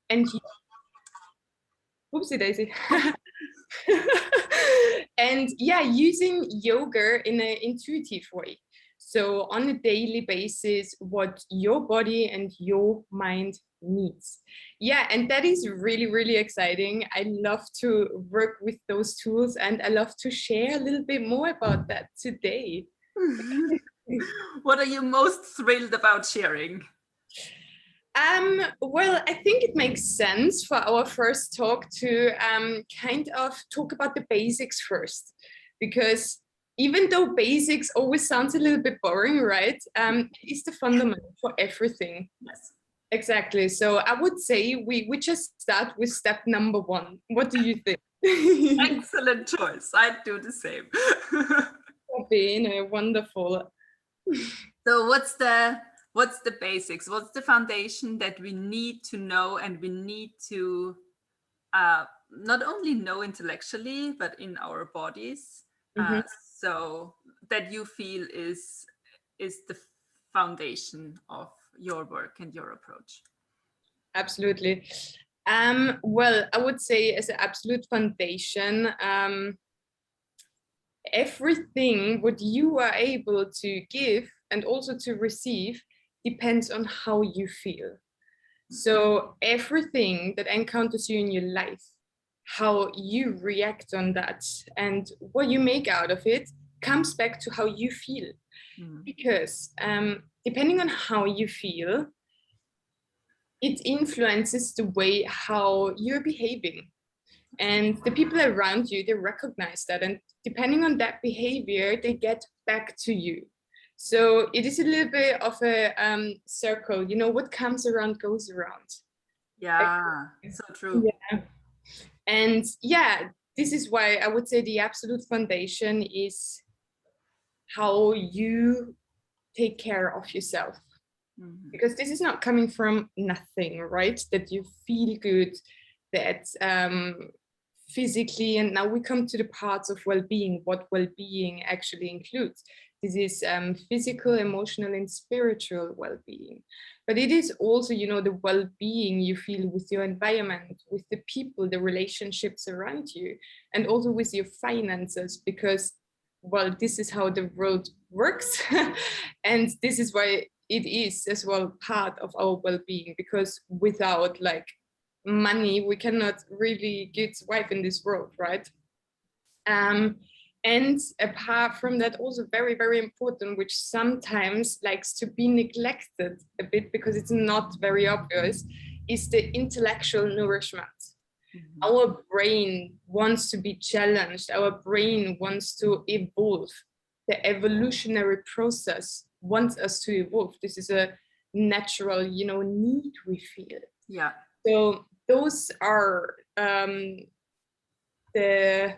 And whoopsie daisy. And yeah, using yoga in an intuitive way. So on a daily basis, what your body and your mind needs. Yeah, and that is really, really exciting. I love to work with those tools, and I love to share a little bit more about that today. What are you most thrilled about sharing? Well, I think it makes sense for our first talk to kind of talk about the basics first, because even though basics always sounds a little bit boring, right? It is the fundamental for everything. Yes. Exactly. So I would say we just start with step number one. What do you think? Excellent choice. I'd do the same. Bene, wonderful. So what's the basics? What's the foundation that we need to know, and we need to not only know intellectually but in our bodies, Mhm. so that you feel is the foundation of your work and your approach? Absolutely. Well, I would say as an absolute foundation, everything what you are able to give and also to receive depends on how you feel. So everything that encounters you in your life, how you react on that and what you make out of it comes back to how you feel. Because depending on how you feel, it influences the way how you're behaving. And the people around you, they recognize that. And depending on that behavior, they get back to you. So it is a little bit of a circle, you know, what comes around goes around. Yeah, so true. Yeah. And yeah, this is why I would say the absolute foundation is how you take care of yourself. Because this is not coming from nothing, right? That you feel good, that physically, and now we come to the parts of well-being, what well-being actually includes. This is physical, emotional, and spiritual well-being. But it is also, you know, the well-being you feel with your environment, with the people, the relationships around you, and also with your finances, because, well, this is how the world works. And this is why it is as well part of our well-being, because without like money we cannot really get survive in this world, right? And apart from that, also very, very important, which sometimes likes to be neglected a bit because it's not very obvious, is the intellectual nourishment. Our brain wants to be challenged. Our brain wants to evolve. The evolutionary process wants us to evolve. This is a natural, you know, need we feel. Yeah. So those are the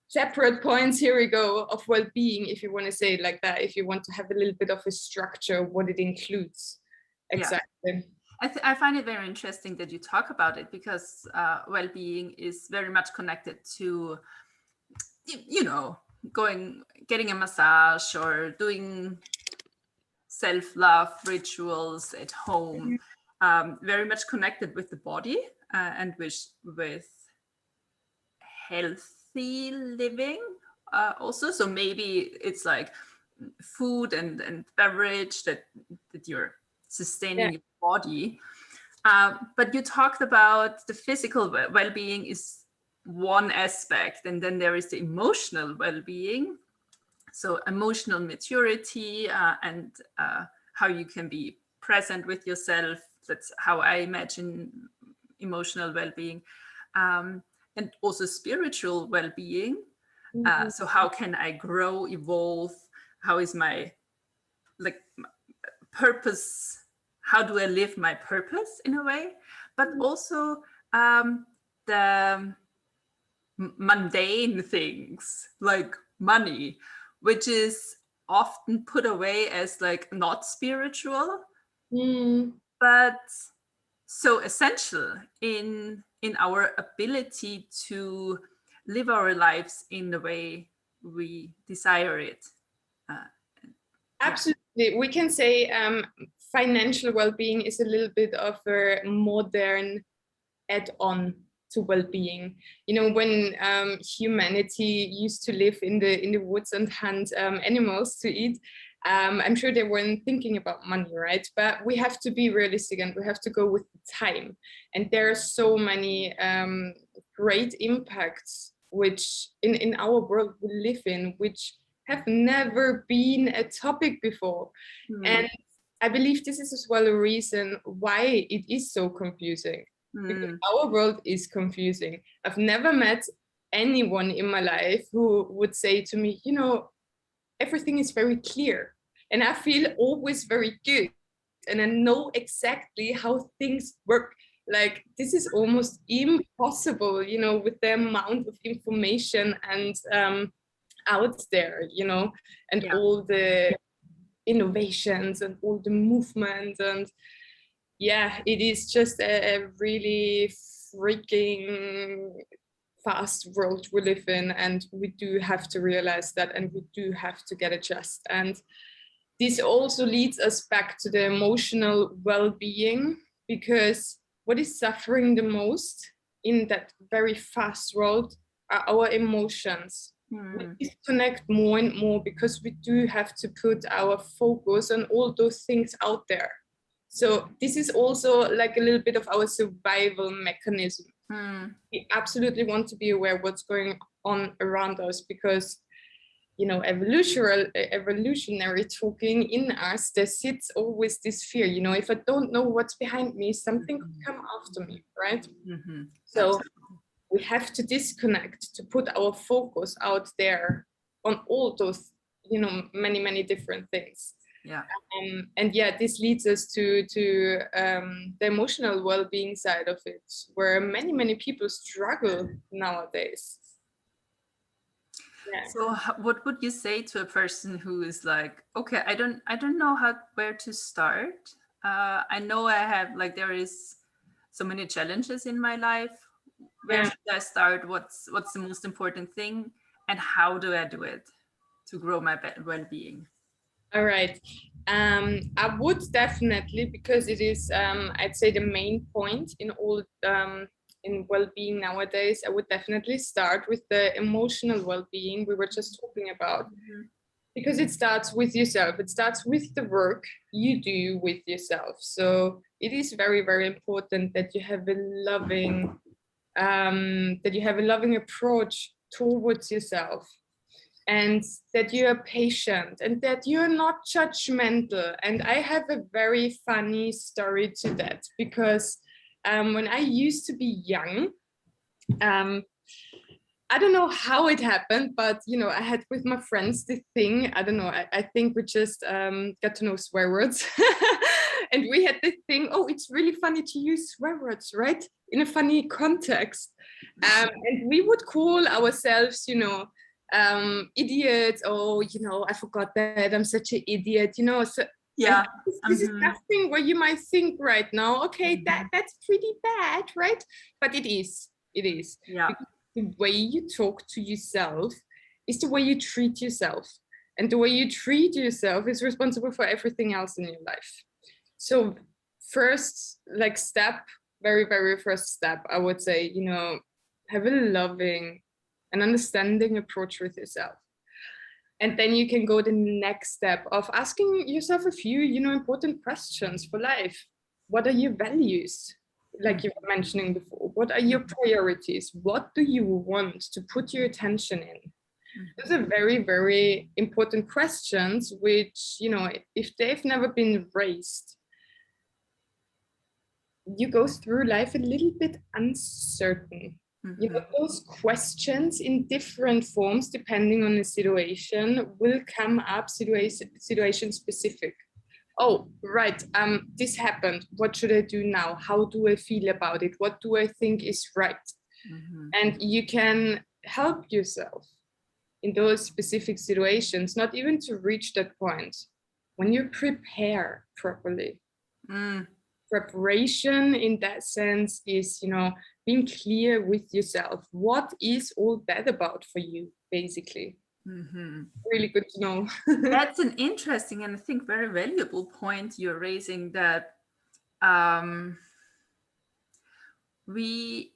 separate points, here we go, of well-being, if you want to say it like that, if you want to have a little bit of a structure, what it includes. Exactly. Yeah. I find it very interesting that you talk about it, because well-being is very much connected to, you know, getting a massage or doing self-love rituals at home. Very much connected with the body and with healthy living also. So maybe it's like food and beverage that you're sustaining your body. But you talked about the physical well-being is one aspect, and then there is the emotional well-being. So emotional maturity and how you can be present with yourself. That's how I imagine emotional well-being. And also spiritual well-being. So how can I grow, evolve? How is my purpose? How do I live my purpose in a way? But also the mundane things like money, which is often put away as like not spiritual, but so essential in our ability to live our lives in the way we desire it. Absolutely. We can say financial well-being is a little bit of a modern add-on to well-being. You know, when humanity used to live in the woods and hunt animals to eat, I'm sure they weren't thinking about money, right? But we have to be realistic and we have to go with the time. And there are so many great impacts which in our world we live in, which have never been a topic before. And I believe this is as well a reason why it is so confusing. Because our world is confusing. I've never met anyone in my life who would say to me, you know, everything is very clear and I feel always very good and I know exactly how things work. Like this is almost impossible, you know, with the amount of information and out there, you know, and all the innovations and all the movement. And yeah, it is just a really freaking fast world we live in, and we do have to realize that, and we do have to get adjusted. And this also leads us back to the emotional well-being, because what is suffering the most in that very fast world are our emotions. We disconnect more and more because we do have to put our focus on all those things out there. So this is also like a little bit of our survival mechanism. We absolutely want to be aware of what's going on around us, because, you know, evolutionary talking in us, there sits always this fear, you know, if I don't know what's behind me, something could come after me, right? So we have to disconnect to put our focus out there on all those, you know, many different things. And yeah, this leads us to the emotional well-being side of it, where many people struggle nowadays. So what would you say to a person who is like, okay, I don't know where to start. I know I have, like, there is so many challenges in my life. Where should I start? What's the most important thing, and how do I do it to grow my well-being? All right. I would definitely, because it is, I'd say, the main point in all in well-being nowadays, I would definitely start with the emotional well-being we were just talking about, because it starts with yourself. It starts with the work you do with yourself. So it is very important that you have a loving, approach towards yourself, and that you are patient, and that you're not judgmental. And I have a very funny story to that, because when I used to be young, I don't know how it happened, but, you know, I had with my friends the thing, I don't know, I think we just got to know swear words. And we had this thing, oh, it's really funny to use swear words, right? In a funny context. And we would call ourselves, you know, idiots, oh, you know, I forgot that, I'm such an idiot, you know. So yeah, this is nothing where you might think right now, okay, that's pretty bad, right? But it is. Yeah. Because the way you talk to yourself is the way you treat yourself, and the way you treat yourself is responsible for everything else in your life. So first, like, very first step, I would say, you know, have a loving and understanding approach with yourself. And then you can go the next step of asking yourself a few, you know, important questions for life. What are your values? Like you were mentioning before, what are your priorities? What do you want to put your attention in? Those are very important questions, which, you know, if they've never been raised, you go through life a little bit uncertain. You know, those questions in different forms, depending on the situation, will come up situation specific. Oh, right, this happened. What should I do now? How do I feel about it? What do I think is right? And you can help yourself in those specific situations, not even to reach that point, when you prepare properly. Preparation in that sense is, you know, being clear with yourself. What is all that about for you, basically? Really good to know. That's an interesting and I think very valuable point you're raising, that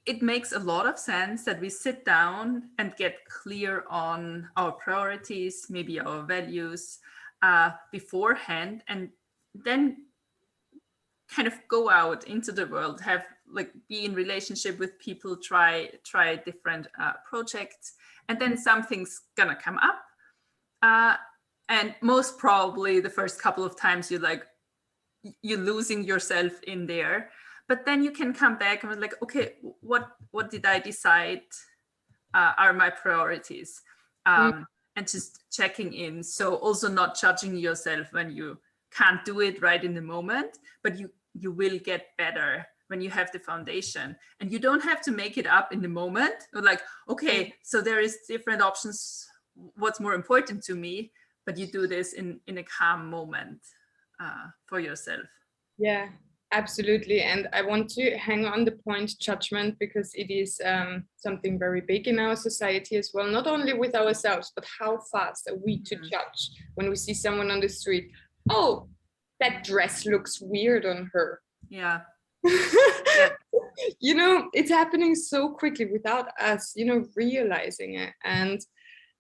it makes a lot of sense that we sit down and get clear on our priorities, maybe our values beforehand, and then kind of go out into the world, have like be in relationship with people, try different projects, and then something's gonna come up, and most probably the first couple of times you're losing yourself in there, but then you can come back and be like, okay, what did I decide are my priorities, and just checking in. So also not judging yourself when you can't do it right in the moment, but you will get better when you have the foundation, and you don't have to make it up in the moment. Or like, okay, so there is different options, what's more important to me, but you do this in a calm moment for yourself. Yeah, absolutely. And I want to hang on the point judgment, because it is something very big in our society as well, not only with ourselves, but how fast are we to judge when we see someone on the street? Oh, that dress looks weird on her. Yeah. Yeah. You know, it's happening so quickly without us, realizing it. And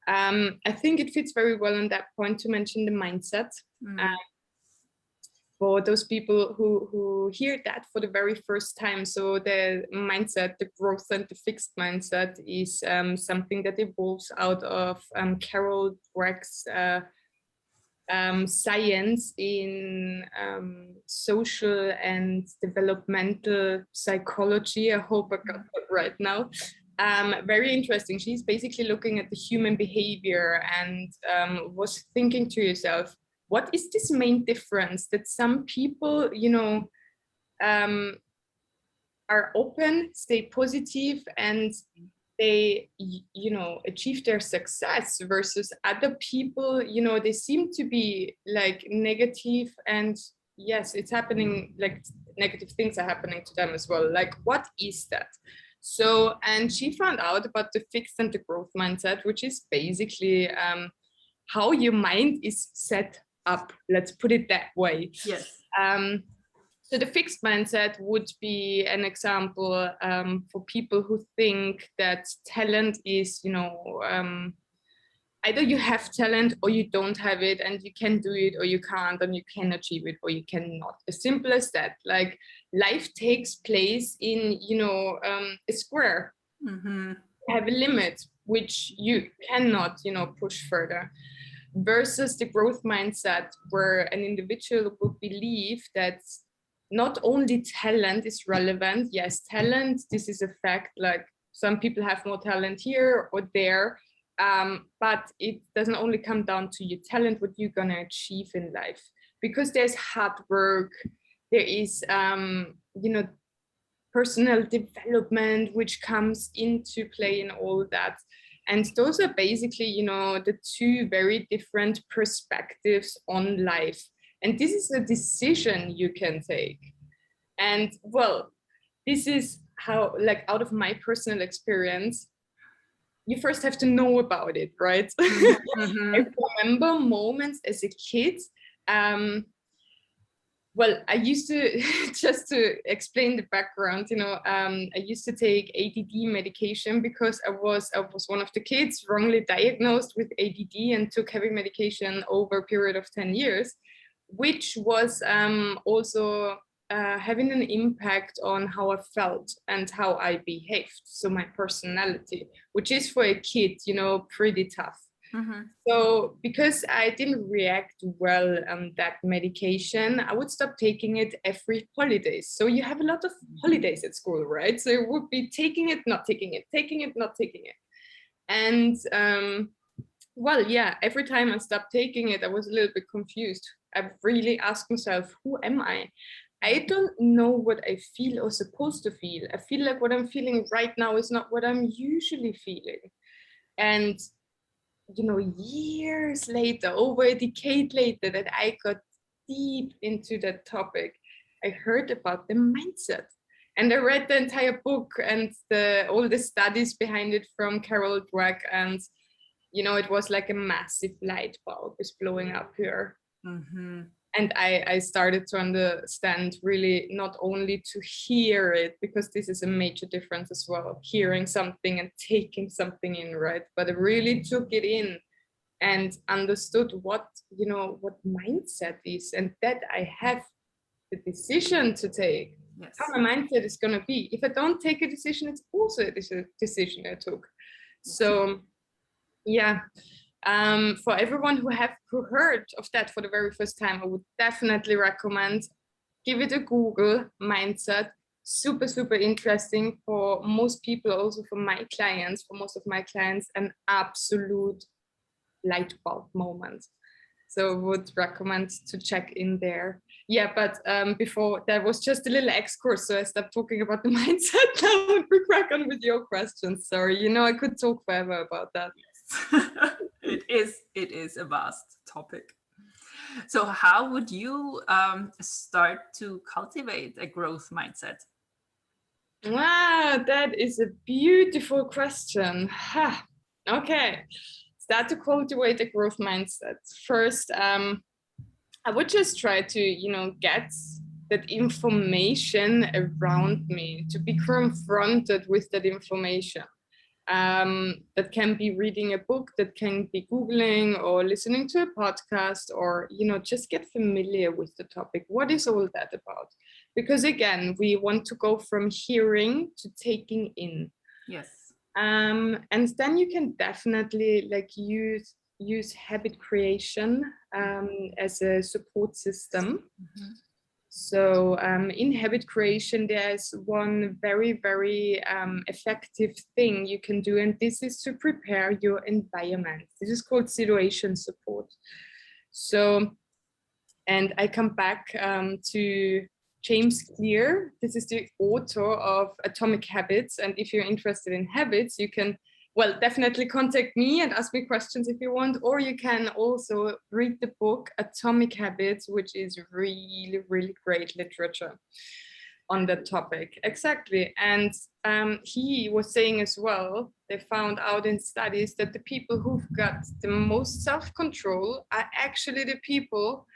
I think it fits very well on that point to mention the mindset. For those people who hear that for the very first time. So the mindset, the growth and the fixed mindset is something that evolves out of Carol Dweck's science in social and developmental psychology. I hope I got that right now. Very interesting. She's basically looking at the human behavior and was thinking to yourself, what is this main difference that some people, are open, stay positive, and they, achieve their success, versus other people, they seem to be like negative, and yes, it's happening, like negative things are happening to them as well. Like, what is that? So, and she found out about the fixed and the growth mindset, which is basically how your mind is set up. Let's put it that way. Yes. So the fixed mindset would be an example for people who think that talent is, either you have talent or you don't have it, and you can do it or you can't, and you can achieve it or you cannot. As simple as that. Like, life takes place in, a square. You have a limit which you cannot, push further. Versus the growth mindset, where an individual would believe that not only talent is relevant. Yes, talent, this is a fact. Like, some people have more talent here or there, but it doesn't only come down to your talent, what you're gonna achieve in life, because there's hard work, there is personal development which comes into play in all that. And those are basically, the two very different perspectives on life. And this is a decision you can take. And well, this is how, like, out of my personal experience, you first have to know about it, right? I remember moments as a kid. Well, I used to, just to explain the background, I used to take ADD medication because I was one of the kids wrongly diagnosed with ADD and took heavy medication over a period of 10 years, which was also having an impact on how I felt and how I behaved. So my personality, which is for a kid, pretty tough. So because I didn't react well on that medication, I would stop taking it every holidays. So you have a lot of holidays at school, right? So it would be taking it, not taking it, taking it, not taking it. And well, yeah, every time I stopped taking it, I was a little bit confused. I really asked myself, who am I? I don't know what I feel or supposed to feel. I feel like what I'm feeling right now is not what I'm usually feeling. And years later, over a decade later, that I got deep into that topic, I heard about the mindset. And I read the entire book and all the studies behind it from Carol Dweck. And it was like a massive light bulb is blowing up here. Mm-hmm. And I started to understand really not only to hear it, because this is a major difference as well, hearing something and taking something in, right? But I really took it in and understood what mindset is, and that I have the decision to take. Yes. How my mindset is going to be. If I don't take a decision, it's also a decision I took. So yeah. For everyone who heard of that for the very first time, I would definitely recommend give it a Google, mindset. Super, super interesting for most people, also for most of my clients, an absolute light bulb moment. So I would recommend to check in there. Yeah, but before that was just a little excursus, so I stopped talking about the mindset now and we crack on with your questions. Sorry, I could talk forever about that. It is a vast topic. So how would you start to cultivate a growth mindset? Wow, that is a beautiful question. Okay, start to cultivate a growth mindset. First, I would just try to, get that information around me, to be confronted with that information. That can be reading a book, that can be Googling or listening to a podcast, or, just get familiar with the topic. What is all that about? Because again, we want to go from hearing to taking in. Yes. And then you can definitely use habit creation as a support system. Mm-hmm. So in habit creation, there's one very, very effective thing you can do, and this is to prepare your environment. This is called situation support. So, and I come back to James Clear. This is the author of Atomic Habits. And if you're interested in habits, you can, definitely contact me and ask me questions if you want, or you can also read the book Atomic Habits, which is really, really great literature on that topic. Exactly. And he was saying as well, they found out in studies that the people who've got the most self-control are actually the people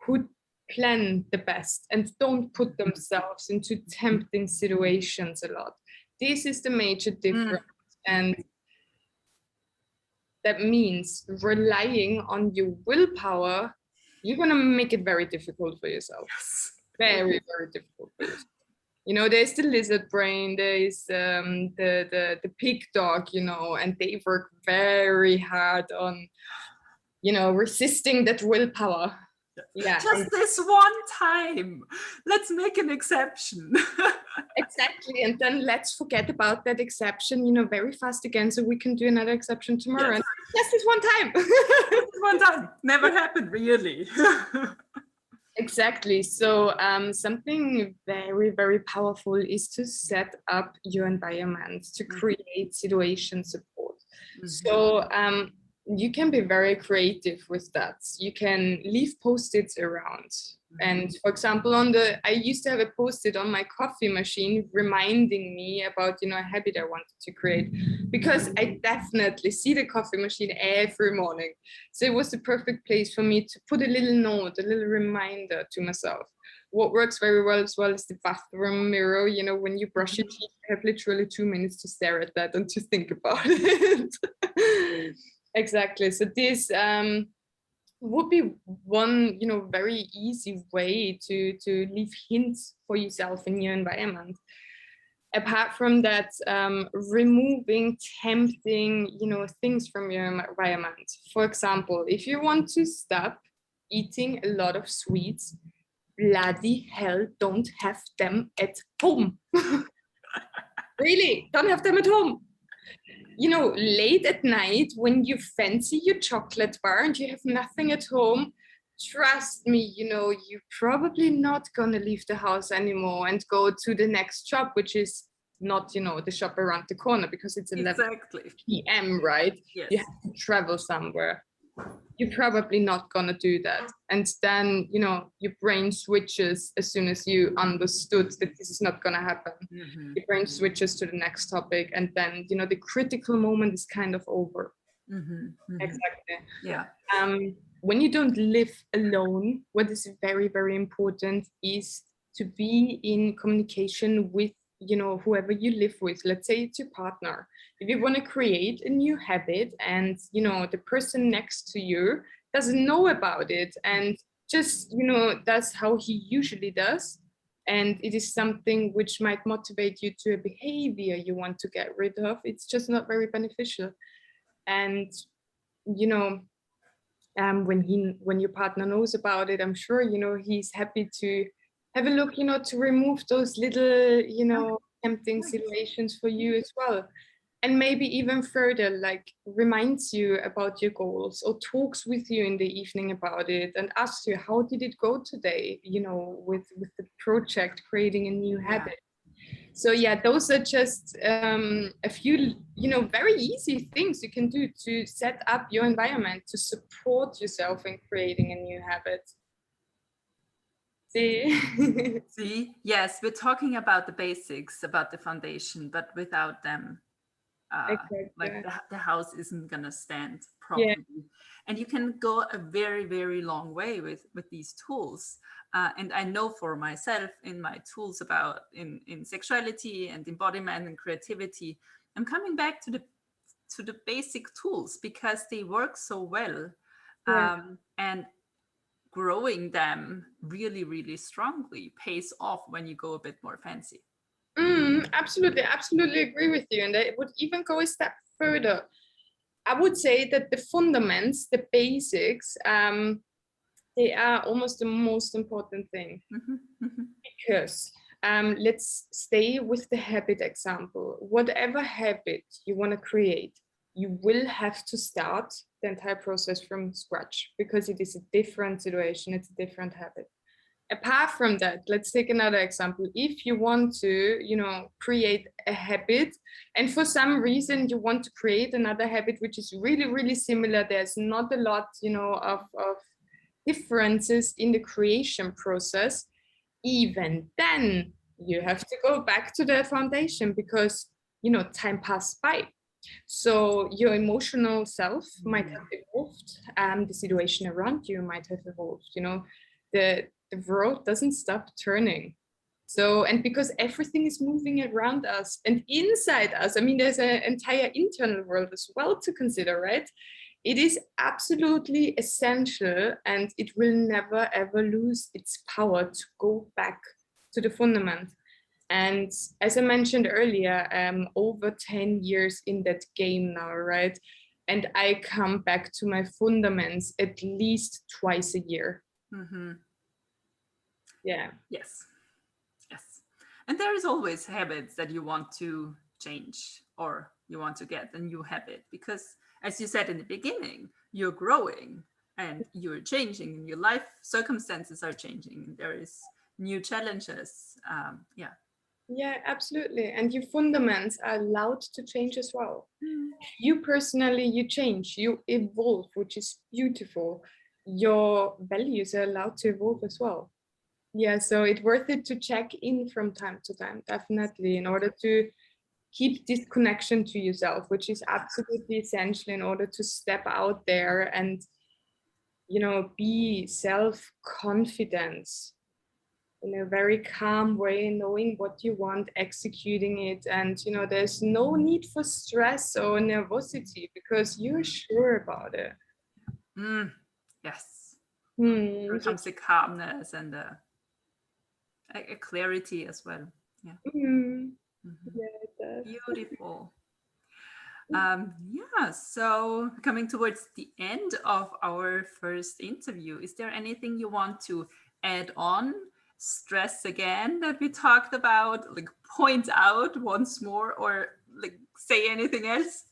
who plan the best and don't put themselves into tempting situations a lot. This is the major difference. And that means relying on your willpower, you're going to make it very difficult for yourself. Yes. Very, very difficult for yourself. There's the lizard brain, there's the pig dog, and they work very hard on, resisting that willpower. Yeah. Just this one time. Let's make an exception. Exactly. And then let's forget about that exception, very fast again, so we can do another exception tomorrow. Yes. Just this one time. One time. Never happened, really. Exactly. So something very, very powerful is to set up your environment, to create situation support. Mm-hmm. So you can be very creative with that. You can leave post-its around. And for example, I used to have a post-it on my coffee machine reminding me about, a habit I wanted to create, because I definitely see the coffee machine every morning. So it was the perfect place for me to put a little note, a little reminder to myself. What works very well as well is the bathroom mirror. When you brush your teeth, you have literally 2 minutes to stare at that and to think about it. Exactly. So this would be one, very easy way to leave hints for yourself in your environment. Apart from that, removing tempting, things from your environment. For example, if you want to stop eating a lot of sweets, bloody hell, don't have them at home. Really, don't have them at home. Late at night when you fancy your chocolate bar and you have nothing at home, trust me, you're probably not gonna leave the house anymore and go to the next shop, which is not, the shop around the corner, because it's 11 p.m., right? Yes. You have to travel somewhere. You're probably not gonna do that. And then, your brain switches as soon as you understood that this is not gonna happen. Mm-hmm. Your brain switches to the next topic, and then, the critical moment is kind of over. Exactly. Yeah. When you don't live alone, what is very, very important is to be in communication with, whoever you live with. Let's say it's your partner. If you want to create a new habit and, the person next to you doesn't know about it and just, does how he usually does, and it is something which might motivate you to a behavior you want to get rid of, it's just not very beneficial. And, you know, when your partner knows about it, I'm sure, he's happy to have a look, to remove those little, tempting situations for you as well. And maybe even further, like reminds you about your goals or talks with you in the evening about it and asks you, how did it go today, with the project, creating a new habit. So yeah, those are just a few, very easy things you can do to set up your environment to support yourself in creating a new habit. See? See, yes, we're talking about the basics, about the foundation, but without them, Exactly. like the house isn't gonna stand Yeah. properly. And you can go a very, very long way with these tools. And I know for myself in my tools about in sexuality and embodiment and creativity, I'm coming back to the basic tools because they work so well. Yeah. And growing them really, really strongly pays off when you go a bit more fancy. Absolutely agree with you. And I would even go a step further. I would say that the fundamentals, the basics, they are almost the most important thing. Because let's stay with the habit example. Whatever habit you want to create, you will have to start the entire process from scratch because it is a different situation, it's a different habit. Apart from that, let's take another example. If you want to, create a habit, and for some reason you want to create another habit which is really, really similar, there's not a lot, of differences in the creation process, even then you have to go back to the foundation because, time passed by. So your emotional self might have evolved, the situation around you might have evolved, the world doesn't stop turning. So, and because everything is moving around us and inside us, I mean, there's an entire internal world as well to consider, right? It is absolutely essential and it will never ever lose its power to go back to the fundament. And as I mentioned earlier, over 10 years in that game now, right? And I come back to my fundamentals at least twice a year. Yeah. Yes. And there is always habits that you want to change or you want to get a new habit because, as you said in the beginning, you're growing and you're changing and your life circumstances are changing. There is new challenges. Yeah, absolutely. And your fundamentals are allowed to change as well. You personally, you change, you evolve, which is beautiful. Your values are allowed to evolve as well. Yeah, so it's worth it to check in from time to time, definitely, in order to keep this connection to yourself, which is absolutely essential in order to step out there and, be self-confident in a very calm way, knowing what you want, executing it. And, there's no need for stress or nervosity because you're sure about it. Yes. Here comes the calmness and a clarity as well. Yeah. Yeah, beautiful. So coming towards the end of our first interview, is there anything you want to add on, stress again that we talked about, like point out once more, or like say anything else?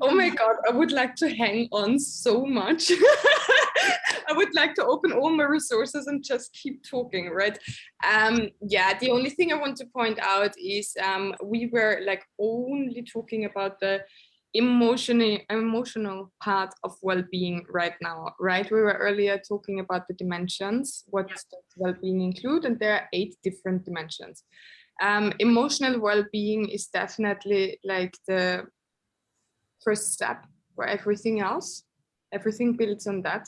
Oh my God, I would like to hang on so much. I would like to open all my resources and just keep talking, right? The only thing I want to point out is we were like only talking about the emotional part of well-being right now, right? We were earlier talking about the dimensions, what does well-being include, and there are 8 different dimensions. Emotional well-being is definitely like the first step for everything else. Everything builds on that.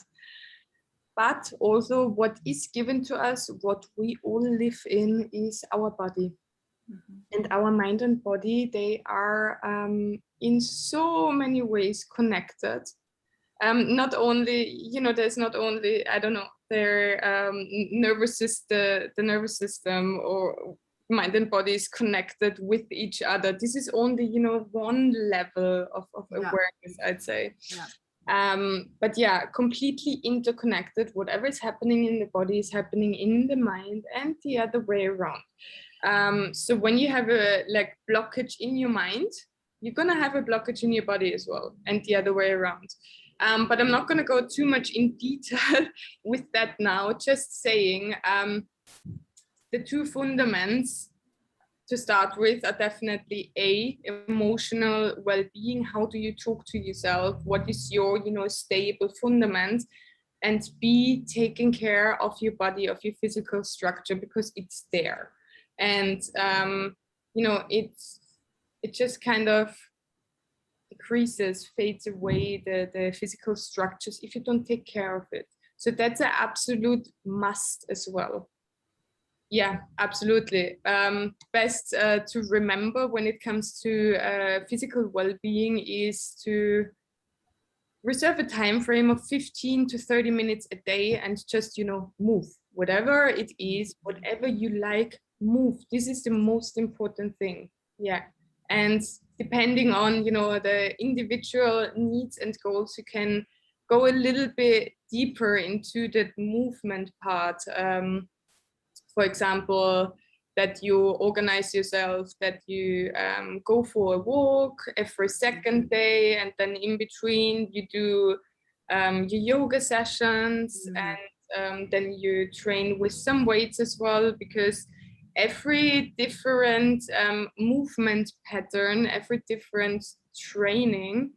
But also what is given to us, what we all live in, is our body. And our mind and body, they are in so many ways connected. Not only, you know, there's not only, I don't know, their nervous system, the nervous system or mind and body is connected with each other. This is only, you know, one level of awareness, I'd say. But yeah, completely interconnected. Whatever is happening in the body is happening in the mind, and the other way around. So when you have a like blockage in your mind, you're gonna have a blockage in your body as well, and the other way around. But I'm not gonna go too much in detail with that now. Just saying, the two fundaments to start with are definitely A, emotional well-being. How do you talk to yourself? What is your, you know, stable fundament? And B, taking care of your body, of your physical structure, because it's there. And you know, it just kind of decreases, fades away, the physical structures if you don't take care of it. So that's an absolute must as well. Yeah, absolutely. Best to remember when it comes to physical well-being is to reserve a time frame of 15 to 30 minutes a day and just, you know, move. Whatever it is, whatever you like, move. This is the most important thing. Yeah. And depending on, you know, the individual needs and goals, you can go a little bit deeper into that movement part. For example, that you organize yourself, that you go for a walk every second day, and then in between you do your yoga sessions, and then you train with some weights as well, because every different movement pattern, every different training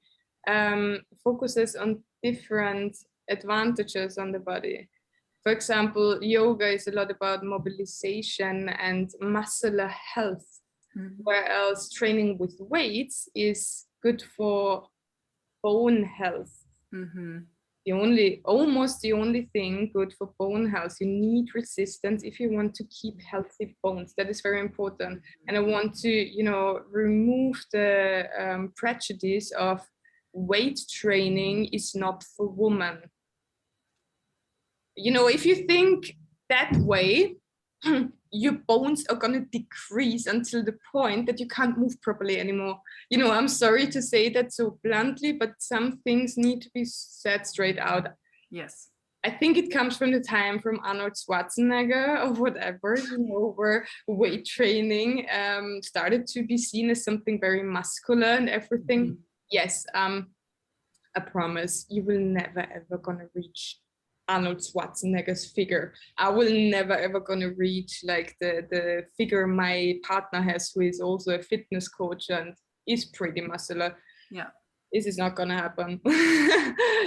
focuses on different advantages on the body. For example, yoga is a lot about mobilization and muscular health, whereas training with weights is good for bone health. Almost the only thing good for bone health. You need resistance if you want to keep healthy bones. That is very important. And I want to, you know, remove the prejudice of weight training is not for women. You know, if you think that way, your bones are going to decrease until the point that you can't move properly anymore. You know, I'm sorry to say that so bluntly, but some things need to be said straight out. Yes. I think it comes from the time from Arnold Schwarzenegger or whatever, you know, where weight training started to be seen as something very muscular and everything. Yes, I promise you will never ever gonna reach Arnold Schwarzenegger's figure. I will never ever gonna reach like the figure my partner has, who is also a fitness coach and is pretty muscular. Yeah. This is not gonna happen.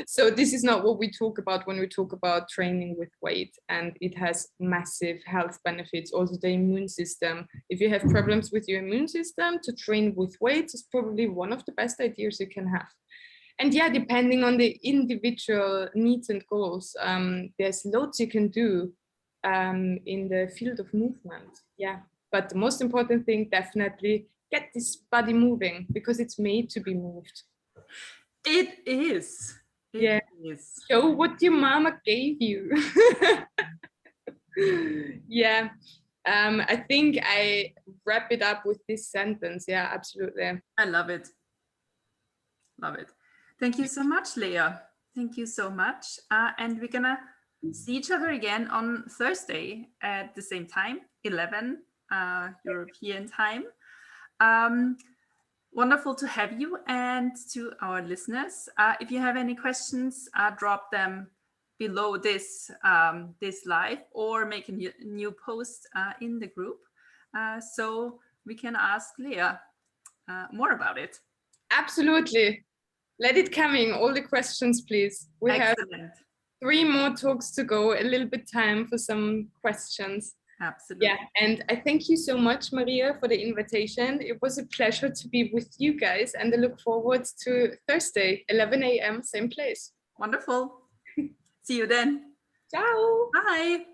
So this is not what we talk about when we talk about training with weight, and it has massive health benefits. Also the immune system. If you have problems with your immune system, to train with weights is probably one of the best ideas you can have. And yeah, depending on the individual needs and goals, there's loads you can do in the field of movement. Yeah, but the most important thing, definitely get this body moving, because it's made to be moved. It is. It is. Show what your mama gave you. Yeah. I think I wrap it up with this sentence. Yeah, absolutely. I love it. Love it. Thank you so much, Lea. Thank you so much. And we're gonna see each other again on Thursday at the same time, 11 European time. Wonderful to have you, and to our listeners. If you have any questions, drop them below this this live, or make a new post in the group, so we can ask Lea more about it. Absolutely. Let it coming, all the questions, please. We Excellent. have 3 more talks to go, a little bit time for some questions. Absolutely. Yeah, and I thank you so much, Maria, for the invitation. It was a pleasure to be with you guys, and I look forward to Thursday, 11 a.m., same place. Wonderful. See you then. Ciao. Bye.